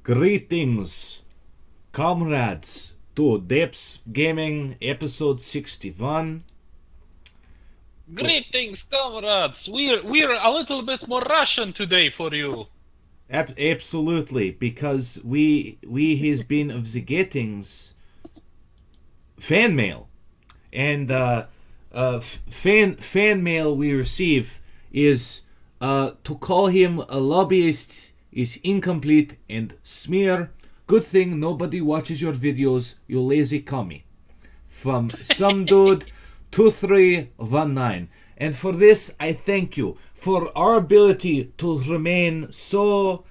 Greetings, comrades, to Depths Gaming episode 61. Greetings, comrades. We're a little bit more Russian today for you. Absolutely, because we has been of the gettings fan mail, and fan mail we receive is to call him a lobbyist is incomplete and smear. Good thing nobody watches your videos, you lazy commie. From some dude 2319. And for this, I thank you for our ability to remain so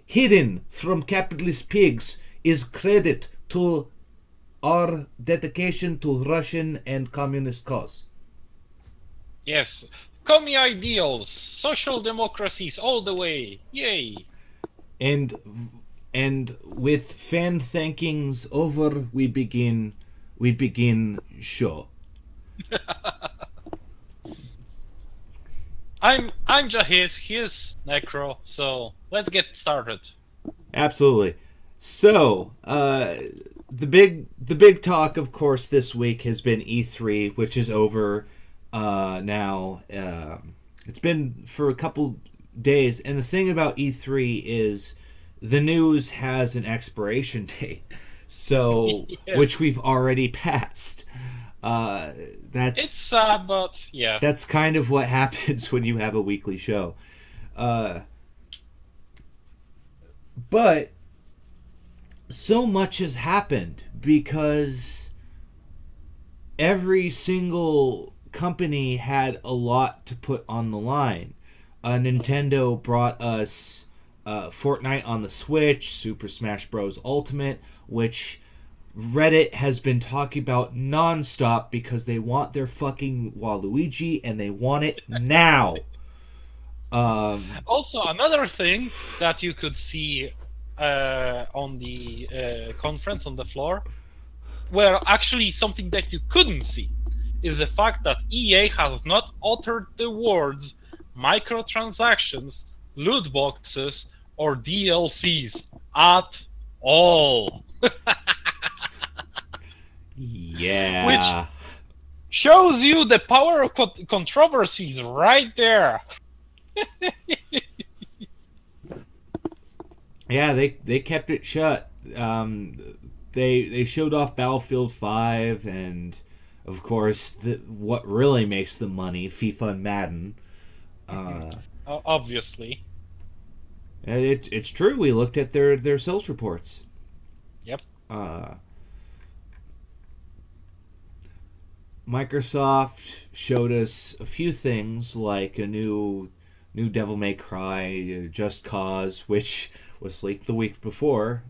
hidden from capitalist pigs is credit to our dedication to Russian and communist cause. Yes, commie ideals, social democracies all the way. Yay! And with fan thankings over, we begin show. I'm Jahid, he's Necro, so let's get started. Absolutely. So, the big talk, of course, this week has been E3, which is over now. It's been for a couple days, and the thing about E3 is the news has an expiration date, so Yes. which we've already passed. It's sad, but yeah. That's kind of what happens when you have a weekly show. But so much has happened because every single company had a lot to put on the line. Nintendo brought us Fortnite on the Switch, Super Smash Bros. Ultimate, which Reddit has been talking about nonstop because they want their fucking Waluigi and they want it now. Also, another thing that you could see on the conference on the floor, well, actually something that you couldn't see, is the fact that EA has not uttered the words microtransactions, loot boxes, or DLCs at all. Yeah. Which shows you the power of controversies right there. Yeah, they kept it shut. They showed off Battlefield 5 and, of course, what really makes the money, FIFA and Madden. Obviously. It's true. We looked at their sales reports. Yep. Microsoft showed us a few things like a new Devil May Cry, Just Cause, which was leaked the week before.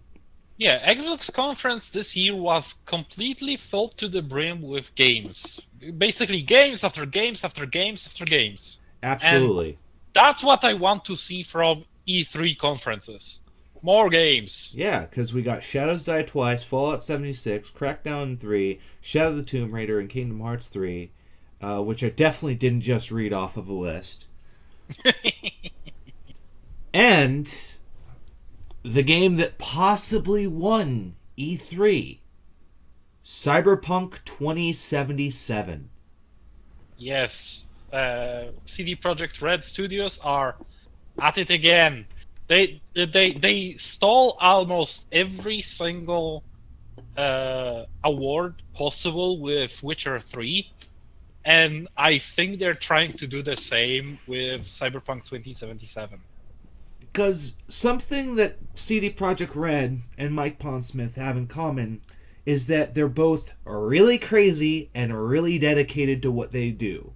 Yeah, Xbox conference this year was completely filled to the brim with games. Basically, games after games after games after games. Absolutely. And that's what I want to see from E3 conferences. More games. Yeah, because we got Shadows Die Twice, Fallout 76, Crackdown 3, Shadow of the Tomb Raider, and Kingdom Hearts 3, which I definitely didn't just read off of a list. And the game that possibly won E3, Cyberpunk 2077. Yes. CD Projekt Red Studios are at it again. They stole almost every single award possible with Witcher 3, and I think they're trying to do the same with Cyberpunk 2077. Because something that CD Projekt Red and Mike Pondsmith have in common is that they're both really crazy and really dedicated to what they do.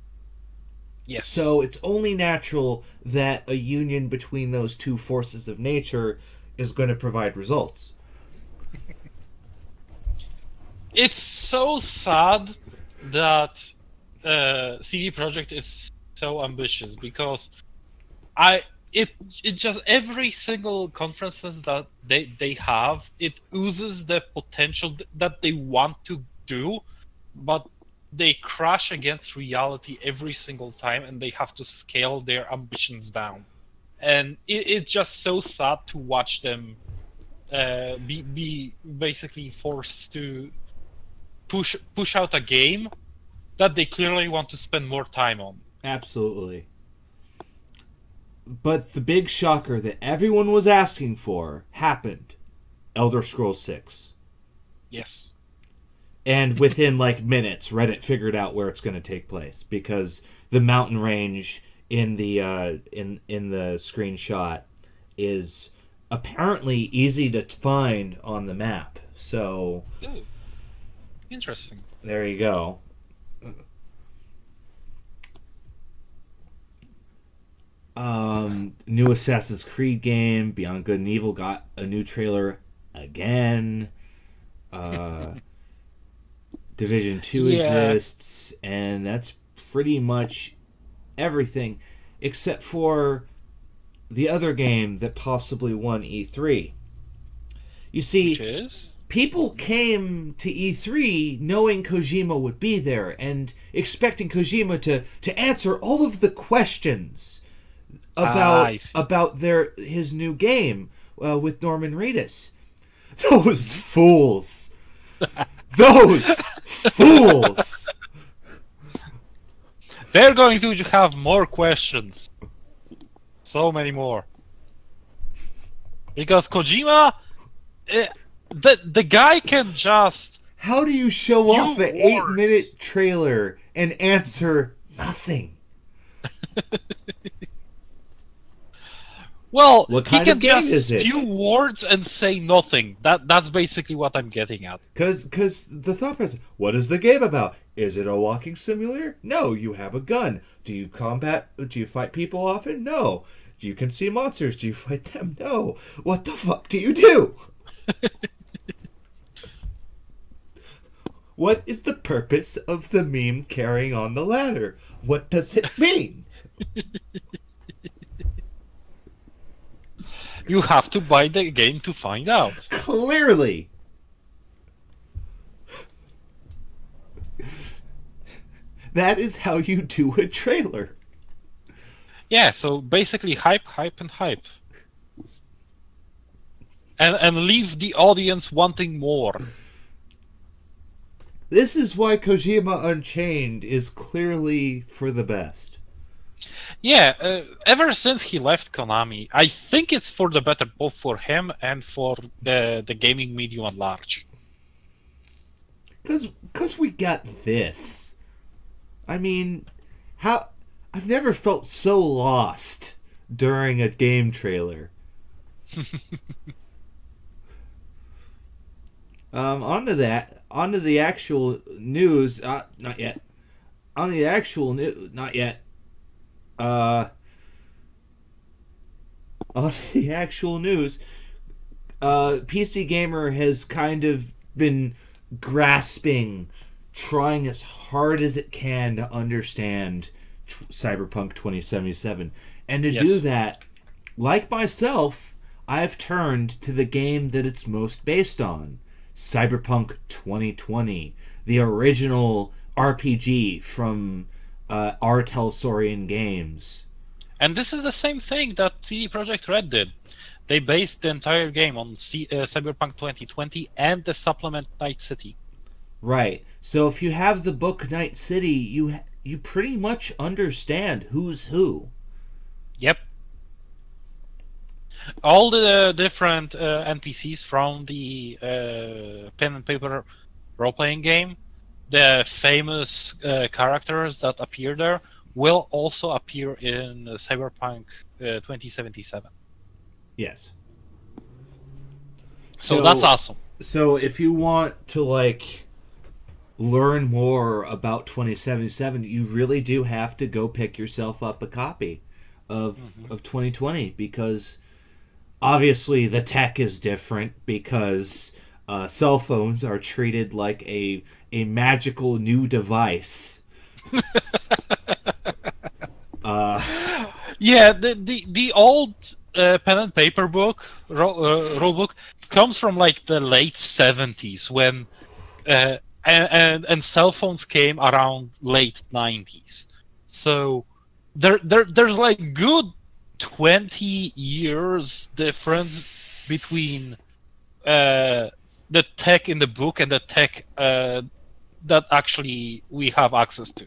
Yes. So it's only natural that a union between those two forces of nature is going to provide results. It's so sad that CD Projekt is so ambitious because it just every single conferences that they have, it oozes the potential that they want to do, but they crash against reality every single time, and they have to scale their ambitions down. And it's just so sad to watch them be basically forced to push out a game that they clearly want to spend more time on. Absolutely. But the big shocker that everyone was asking for happened. Elder Scrolls 6. Yes. And within like minutes, Reddit figured out where it's going to take place because the mountain range in the in the screenshot is apparently easy to find on the map. So, ooh, interesting. There you go. New Assassin's Creed game, Beyond Good and Evil, got a new trailer again. Division 2 exists, and that's pretty much everything except for the other game that possibly won E3. You see, which is? People came to E3 knowing Kojima would be there and expecting Kojima to answer all of the questions about his new game with Norman Reedus. Those fools. Those fools. They're going to have more questions. So many more. Because Kojima, the guy can just... How do you show off an 8-minute trailer and answer nothing? Well, what kind he can of game just is it? spew words and say nothing. That's basically what I'm getting at. Because the thought process, what is the game about? Is it a walking simulator? No, you have a gun. Do you fight people often? No. You can see monsters. Do you fight them? No. What the fuck do you do? What is the purpose of the meme carrying on the ladder? What does it mean? You have to buy the game to find out. Clearly. That is how you do a trailer. Yeah, so basically hype, hype, and hype. And leave the audience wanting more. This is why Kojima Unchained is clearly for the best. Yeah, ever since he left Konami, I think it's for the better, both for him and for the gaming medium at large. Because we got this. I mean, I've never felt so lost during a game trailer. Onto the actual news. Not yet. On the actual news, not yet. On the actual news, PC Gamer has kind of been grasping, trying as hard as it can to understand Cyberpunk 2077. And to do that, like myself, I've turned to the game that it's most based on, Cyberpunk 2020, the original RPG from Telsorian Games. And this is the same thing that CD Projekt Red did. They based the entire game on Cyberpunk 2020 and the supplement Night City. Right. So if you have the book Night City, you pretty much understand who's who. Yep. All the different NPCs from the pen and paper role-playing game, the famous characters that appear there, will also appear in Cyberpunk 2077. Yes. So that's awesome. So if you want to learn more about 2077, you really do have to go pick yourself up a copy of 2020, because obviously the tech is different, because cell phones are treated like a magical new device. Yeah, the old pen and paper book, rule book, comes from the late 70s when and cell phones came around late 90s. So there's good 20 years difference between the tech in the book and the tech that actually we have access to.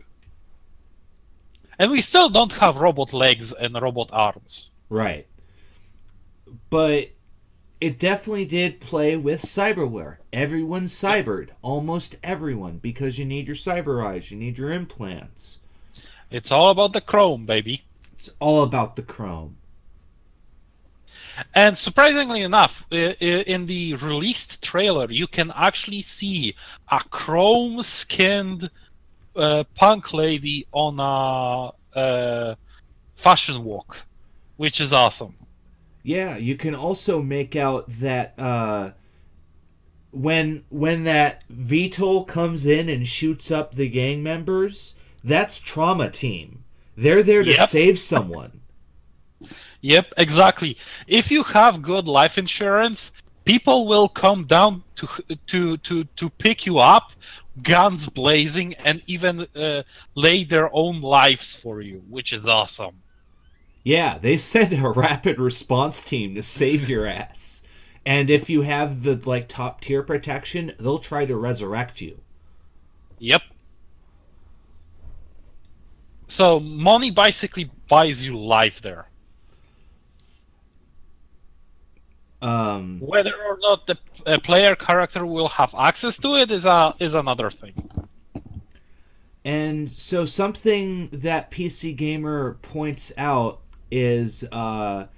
And we still don't have robot legs and robot arms. Right. But it definitely did play with cyberware. Everyone's cybered. Almost everyone. Because you need your cyber eyes. You need your implants. It's all about the chrome, baby. It's all about the chrome. And surprisingly enough, in the released trailer, you can actually see a chrome-skinned punk lady on a fashion walk, which is awesome. Yeah, you can also make out that when that VTOL comes in and shoots up the gang members, that's Trauma Team. They're there to save someone. Yep, exactly. If you have good life insurance, people will come down to pick you up, guns blazing, and even lay their own lives for you, which is awesome. Yeah, they send a rapid response team to save your ass. And if you have the top tier protection, they'll try to resurrect you. Yep. So money basically buys you life there. Whether or not the player character will have access to it is another thing. And so something that PC Gamer points out is many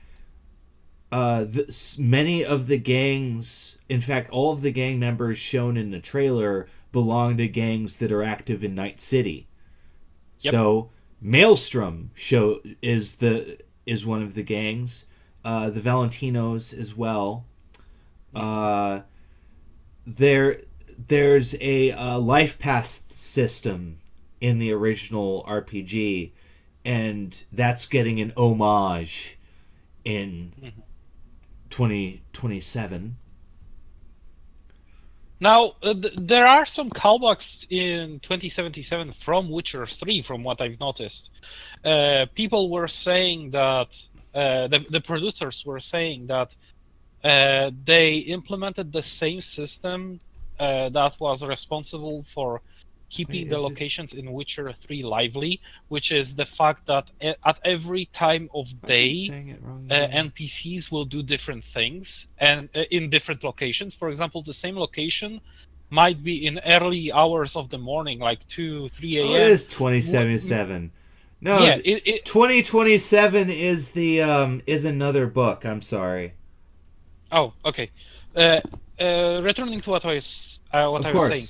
of the gangs, in fact, all of the gang members shown in the trailer belong to gangs that are active in Night City. Yep. So Maelstrom is one of the gangs. The Valentinos as well. There's a life pass system in the original RPG, and that's getting an homage in 2027. Now, there are some callbacks in 2077 from Witcher 3, from what I've noticed. People were saying that the producers were saying that they implemented the same system that was responsible for keeping the locations in Witcher 3 lively, which is the fact that at every time of day, NPCs will do different things and in different locations. For example, the same location might be in early hours of the morning, like 2, 3 a.m. Oh, it is 2077. No, yeah, 2027 is the is another book. I'm sorry. Oh, okay. Returning to what I was saying,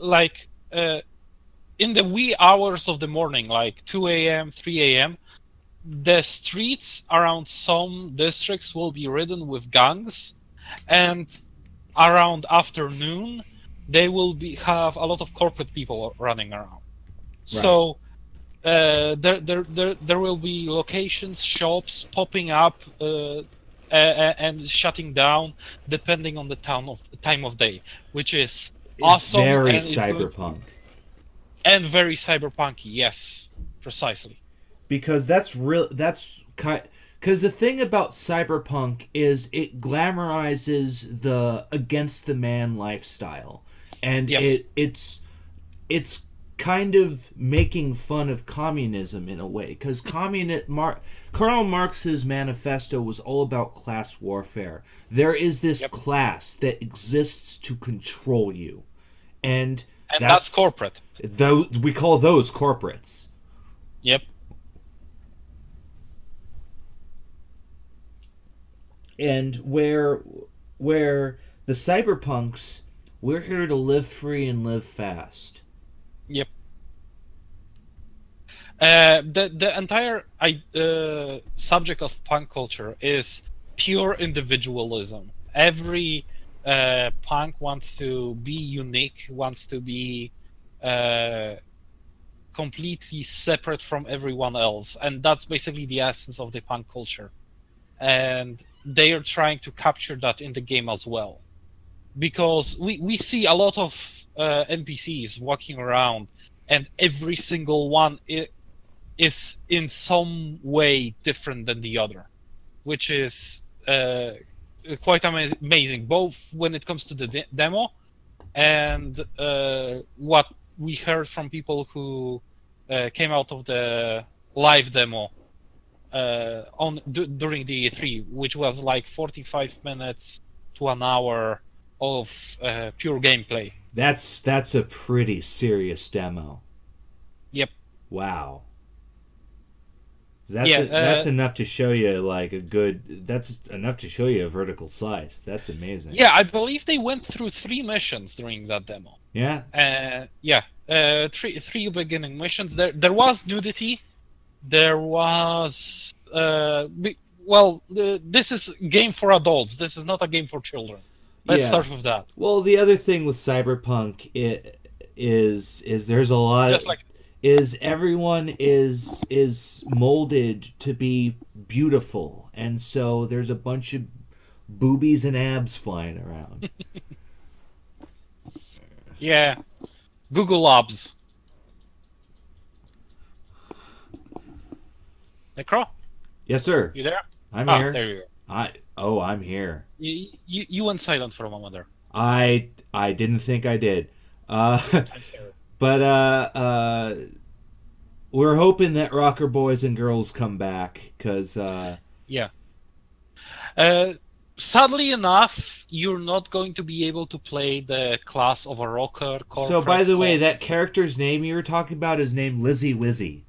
like in the wee hours of the morning, like 2 a.m., 3 a.m., the streets around some districts will be ridden with gangs, and around afternoon they will have a lot of corporate people running around. Right. So there will be locations, shops popping up and shutting down depending on the time of day, which is awesome. Very cyberpunk. And very cyberpunky, yes, precisely. Because because the thing about cyberpunk is it glamorizes the against the man lifestyle, and it's kind of making fun of communism in a way, because Karl Marx's manifesto was all about class warfare. There is this class that exists to control you, and that's corporate. We call those corporates. Yep. And where the cyberpunks, we're here to live free and live fast. Yep. The entire subject of punk culture is pure individualism. Every punk wants to be unique, wants to be completely separate from everyone else, and that's basically the essence of the punk culture. And they are trying to capture that in the game as well, because we see a lot of NPCs walking around, and every single one is in some way different than the other, which is quite amazing, both when it comes to the demo and what we heard from people who came out of the live demo during the E3, which was like 45 minutes to an hour of pure gameplay. That's a pretty serious demo. Yep. Wow. That's enough to show you like a good. That's enough to show you a vertical slice. That's amazing. Yeah, I believe they went through 3 missions during that demo. Yeah. Three beginning missions. There was nudity. There was this is a game for adults. This is not a game for children. Let's start with that. Well, the other thing with Cyberpunk is there's a lot. Just like, is everyone is molded to be beautiful, and so there's a bunch of boobies and abs flying around. Yeah, Google Labs. Necro? Yes, sir. You there? I'm here. There you go. I'm here. You went silent for a moment there. I didn't think I did. But we're hoping that Rocker Boys and Girls come back, because sadly enough, you're not going to be able to play the class of a rocker. So, by the way, that character's name you were talking about is named Lizzie Wizzy.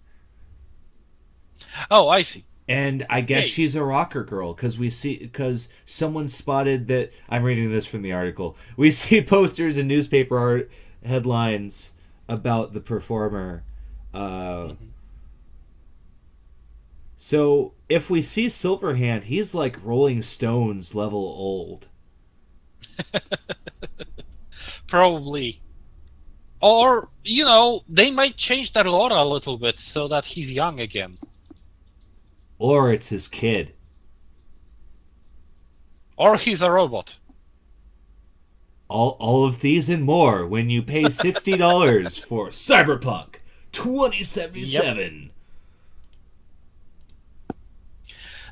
Oh, I see. And I guess she's a rocker girl, because someone spotted that. I'm reading this from the article. We see posters and newspaper art headlines about the performer. So if we see Silverhand, he's like Rolling Stones level old. Probably. Or, they might change that lore a little bit so that he's young again. Or it's his kid. Or he's a robot. All of these and more when you pay $60 for Cyberpunk 2077.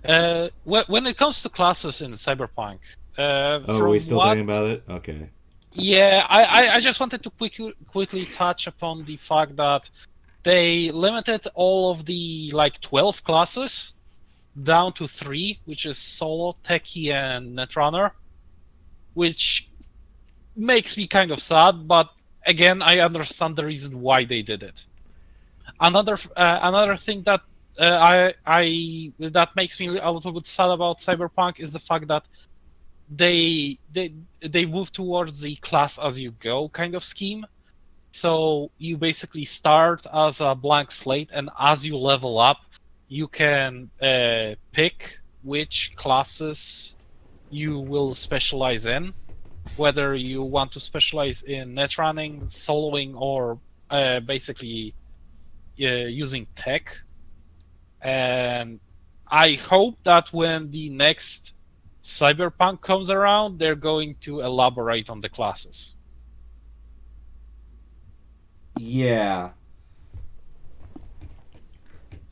Yep. When it comes to classes in Cyberpunk, are we still talking about it? Okay. Yeah, I just wanted to quickly touch upon the fact that they limited all of the 12 classes down to 3, which is Solo, Techie, and Netrunner, which makes me kind of sad, but again, I understand the reason why they did it. Another thing that that makes me a little bit sad about Cyberpunk is the fact that they move towards the class as you go kind of scheme. So you basically start as a blank slate, and as you level up, you can pick which classes you will specialize in, whether you want to specialize in netrunning, soloing, or basically using tech. And I hope that when the next Cyberpunk comes around, they're going to elaborate on the classes. Yeah.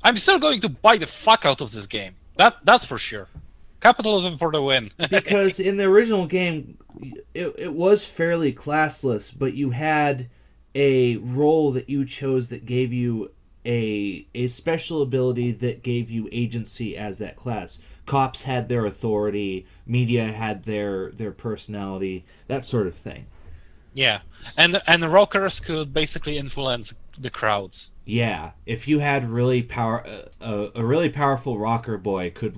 I'm still going to buy the fuck out of this game. That's for sure. Capitalism for the win. Because in the original game, it was fairly classless, but you had a role that you chose that gave you a special ability that gave you agency as that class. Cops had their authority, media had their personality, that sort of thing. Yeah, and the rockers could basically influence the crowds. Yeah, if you had a really powerful rocker boy could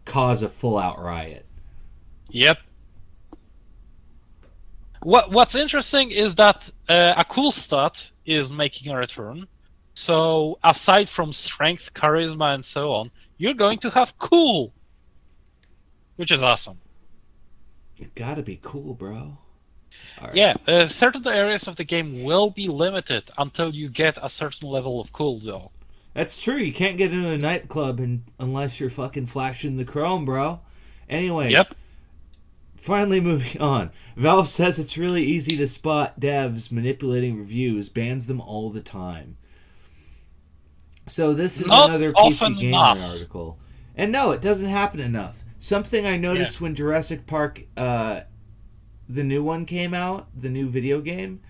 cause a full-out riot. Yep. What's interesting is that a cool stat is making a return. So aside from strength, charisma, and so on, you're going to have cool, which is awesome. You gotta be cool, bro. Right. Yeah, certain areas of the game will be limited until you get a certain level of cool, though. That's true. You can't get into a nightclub unless you're fucking flashing the chrome, bro. Anyways, yep. Finally moving on. Valve says it's really easy to spot devs manipulating reviews, bans them all the time. So this is Not another often PC Gamer enough. article. And no, it doesn't happen enough. Something I Yeah. noticed when Jurassic Park, the new one came out, the new video game,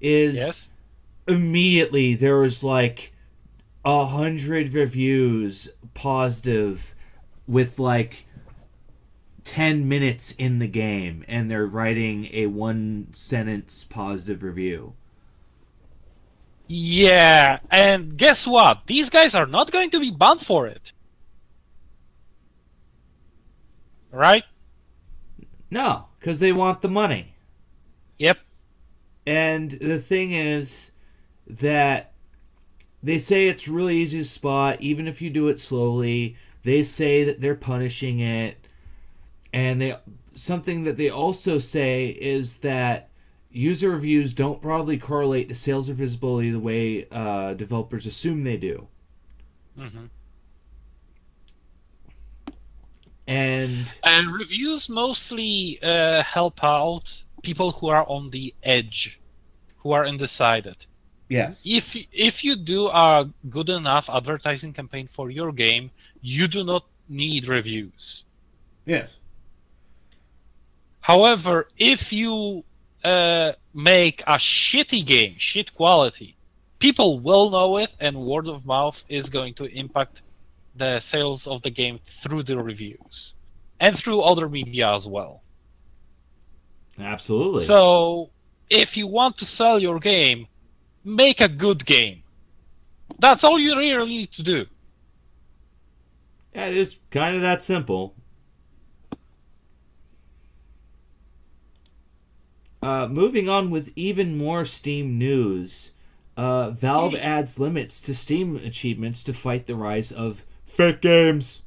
is Yes. immediately there was like 100 reviews positive with like 10 minutes in the game, and they're writing a 1 sentence positive review. Yeah, and guess what? These guys are not going to be banned for it. Right? No, because they want the money. Yep. And the thing is that they say it's really easy to spot, even if you do it slowly. They say that they're punishing it. And something that they also say is that user reviews don't broadly correlate to sales or visibility the way developers assume they do. Hmm. And And reviews mostly help out people who are on the edge, who are undecided. yes, If you do a good enough advertising campaign for your game, you do not need reviews. yes, However, if you make a shitty game, shit quality, people will know it, and word of mouth is going to impact the sales of the game through the reviews and through other media as well. absolutely. So, if you want to sell your game, make a good game. That's all you really need to do. Yeah, it is kind of that simple. Moving on with even more Steam news, Valve adds limits to Steam achievements to fight the rise of fake games.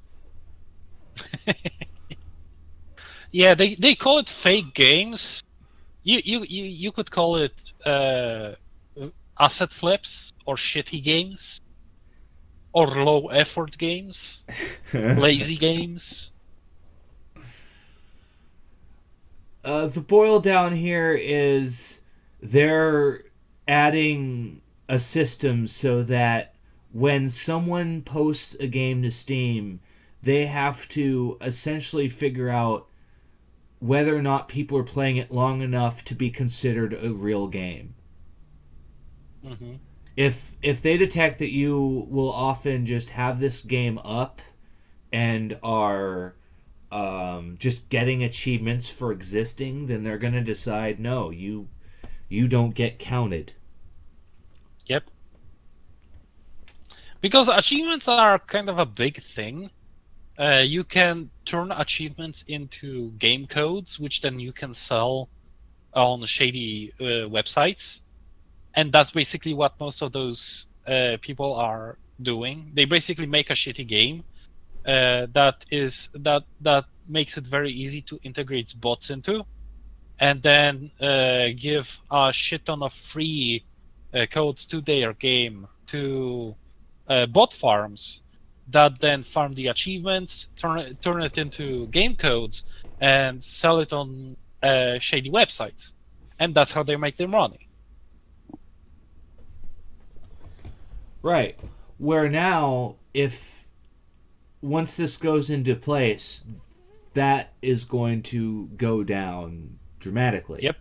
Yeah, they call it fake games. You could call it asset flips or shitty games or low effort games, lazy games. The boil down here is they're adding a system so that when someone posts a game to Steam, they have to essentially figure out whether or not people are playing it long enough to be considered a real game. Hmm. If they detect that you will often just have this game up and are just getting achievements for existing, then they're going to decide, no, you don't get counted. Yep. Because achievements are kind of a big thing. You can turn achievements into game codes, which then you can sell on shady websites. And that's basically what most of those people are doing. They basically make a shitty game that makes it very easy to integrate bots into, and then give a shit ton of free codes to their game to bot farms that then farm the achievements, turn it into game codes, and sell it on shady websites, and that's how they make their money. Right. Where now, if once this goes into place, that is going to go down dramatically. Yep.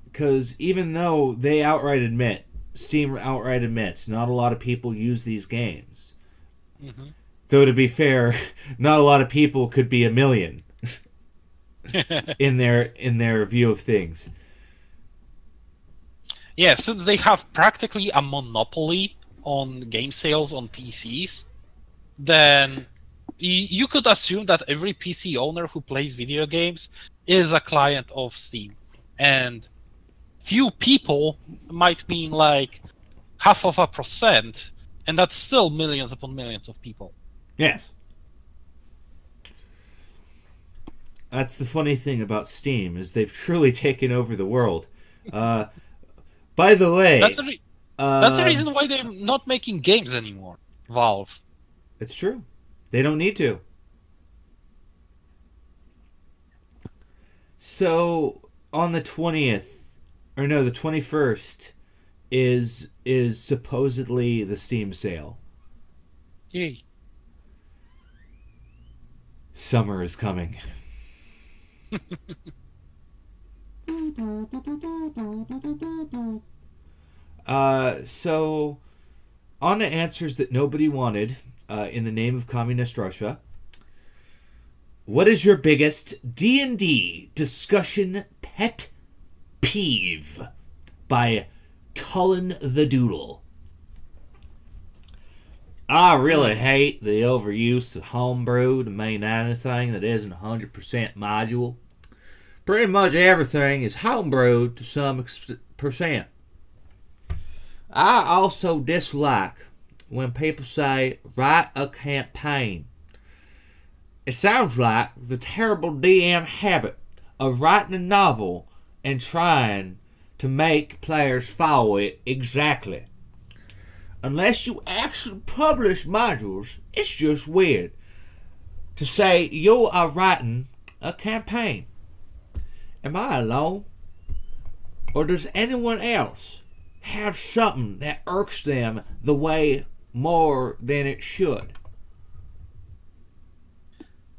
Because even though Steam outright admits, not a lot of people use these games. Hmm. Though to be fair, not a lot of people could be a million in their view of things. Yeah, since they have practically a monopoly on game sales on PCs, then you could assume that every PC owner who plays video games is a client of Steam. And few people might mean like 0.5%, and that's still millions upon millions of people. Yes. That's the funny thing about Steam, is they've truly taken over the world. By the way, That's the reason why they're not making games anymore, Valve. it's true. They don't need to. So on the 20th, or no, the 21st is supposedly the Steam sale. Yay. Summer is coming. So, on to answers that nobody wanted in the name of Communist Russia. What is your biggest D&D discussion pet peeve? By Cullen the Doodle. I really hate the overuse of homebrew to mean anything that isn't 100% module. Pretty much everything is homebrewed to some percent. I also dislike when people say, write a campaign. It sounds like the terrible DM habit of writing a novel and trying to make players follow it exactly. Unless you actually publish modules, it's just weird to say you are writing a campaign. Am I alone? Or does anyone else have something that irks them the way more than it should?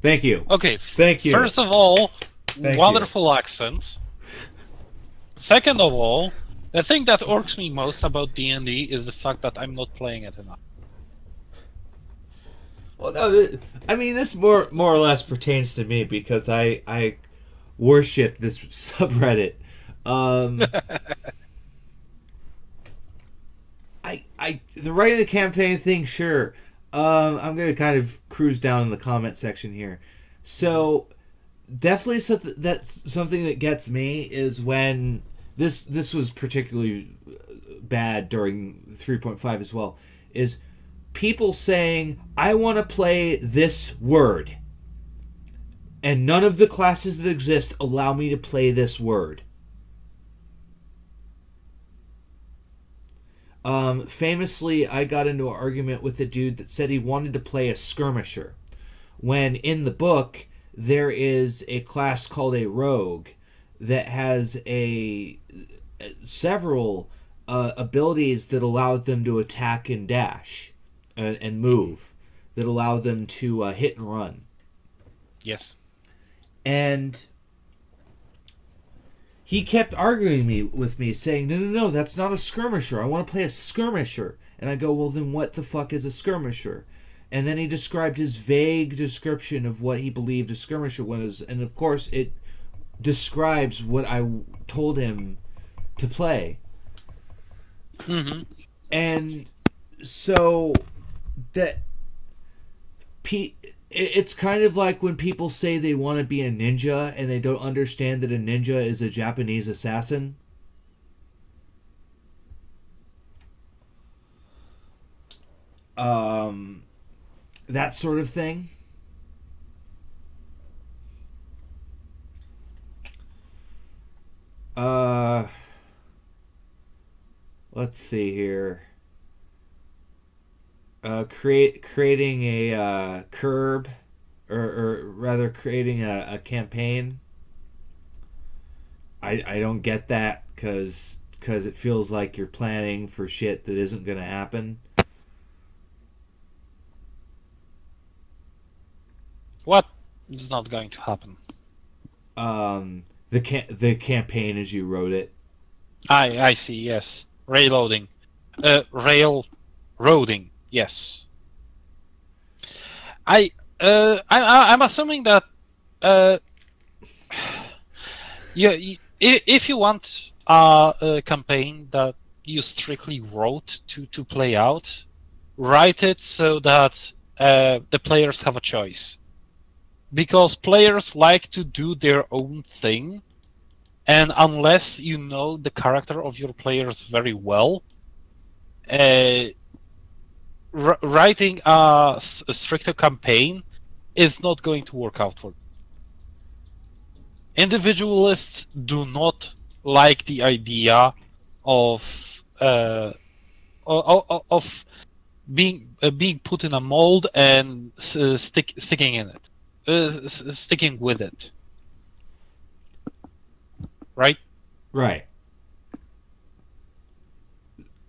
Thank you. Okay. Thank you. First of all, Thank wonderful accent. Second of all, the thing that irks me most about D&D is the fact that I'm not playing it enough. Well, no, I mean, this more or less pertains to me because I worship this subreddit. The writing the campaign thing, sure. I'm gonna kind of cruise down in the comment section here. So definitely something that gets me is when this was particularly bad during 3.5 as well, is people saying, I want to play this word, and none of the classes that exist allow me to play this word. Famously, I got into an argument with a dude that said he wanted to play a skirmisher, when in the book there is a class called a rogue that has several abilities that allow them to attack and dash and move, that allow them to hit and run. Yes. And he kept arguing with me, saying, no, that's not a skirmisher. I want to play a skirmisher. And I go, well, then what the fuck is a skirmisher? And then he described his vague description of what he believed a skirmisher was. And, of course, it describes what I told him to play. Mm-hmm. And so that it's kind of like when people say they want to be a ninja and they don't understand that a ninja is a Japanese assassin. That sort of thing. Let's see here. Creating a curb, or rather creating a campaign. I don't get that because it feels like you're planning for shit that isn't going to happen. What is not going to happen? The campaign as you wrote it. I see. Yes, railroading. Yes. I'm assuming that if you want a campaign that you strictly wrote to play out, write it so that the players have a choice. Because players like to do their own thing, and unless you know the character of your players very well, writing a stricter campaign is not going to work out for them. Individualists do not like the idea of being put in a mold and sticking in it. Sticking with it, right? Right.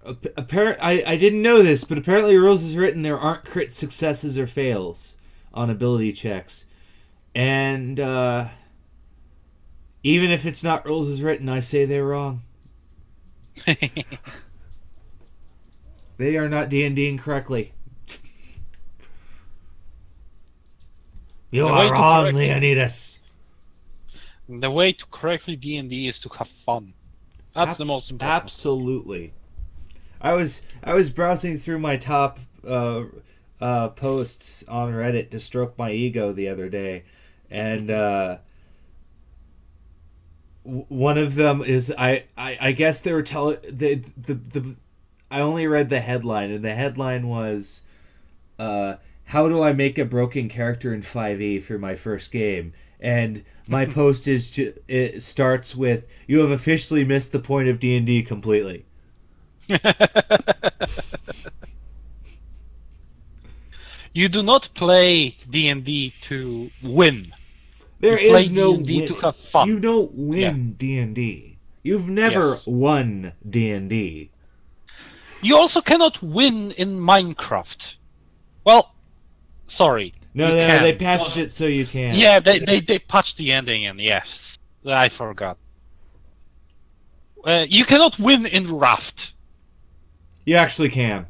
I didn't know this, but apparently rules is written there aren't crit successes or fails on ability checks. And even if it's not rules as written, I say they're wrong. They are not D&Ding correctly. You are wrong, Leonidas. The way to correctly D&D is to have fun. That's the most important. Absolutely. I was browsing through my top posts on Reddit to stroke my ego the other day, and one of them is I guess they were telling the I only read the headline, and the headline was how do I make a broken character in 5e for my first game? And my post it starts with, you have officially missed the point of D&D completely. You do not play D&D to win. There you is play no D&D win. to have fun. You don't win D&D. You've never won D&D. You also cannot win in Minecraft. Well, sorry. No, they patched it so you can. Yeah, they patched the ending, and yes, I forgot. You cannot win in Raft. You actually can.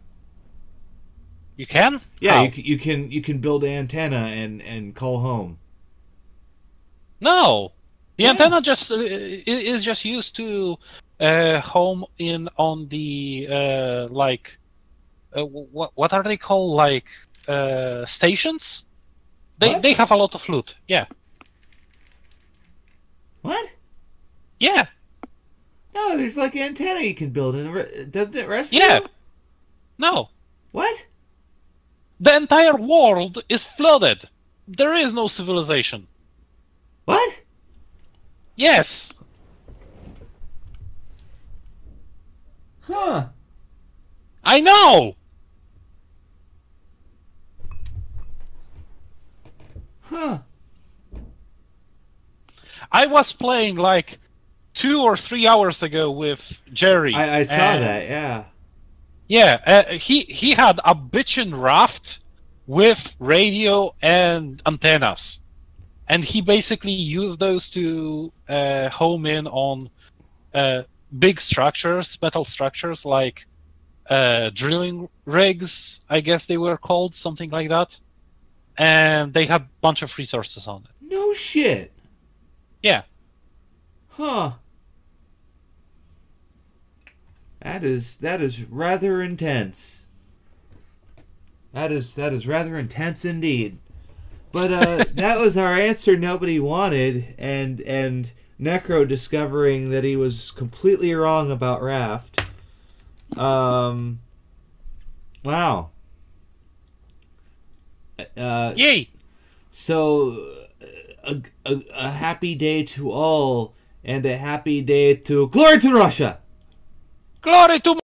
You can? Yeah, How? you can build an antenna and call home. No, the antenna just is just used to home in on the what are they called, like stations? They have a lot of loot. Yeah. What? Yeah. No, there's like an antenna you can build, and doesn't it rescue? Yeah. No. What? The entire world is flooded. There is no civilization. What? Yes. Huh. I know. Huh. I was playing like 2 or 3 hours ago with Jerry. I saw that, yeah. Yeah, he had a bitchin' raft with radio and antennas. And he basically used those to home in on big structures, metal structures, like drilling rigs, I guess they were called, something like that. And they had a bunch of resources on it. No shit. Yeah. Huh. That is rather intense. That is rather intense indeed. But that was our answer nobody wanted, and Necro discovering that he was completely wrong about Raft. Wow. Yay! So, a happy day to all, and a happy day to... Glory to Russia! Glory to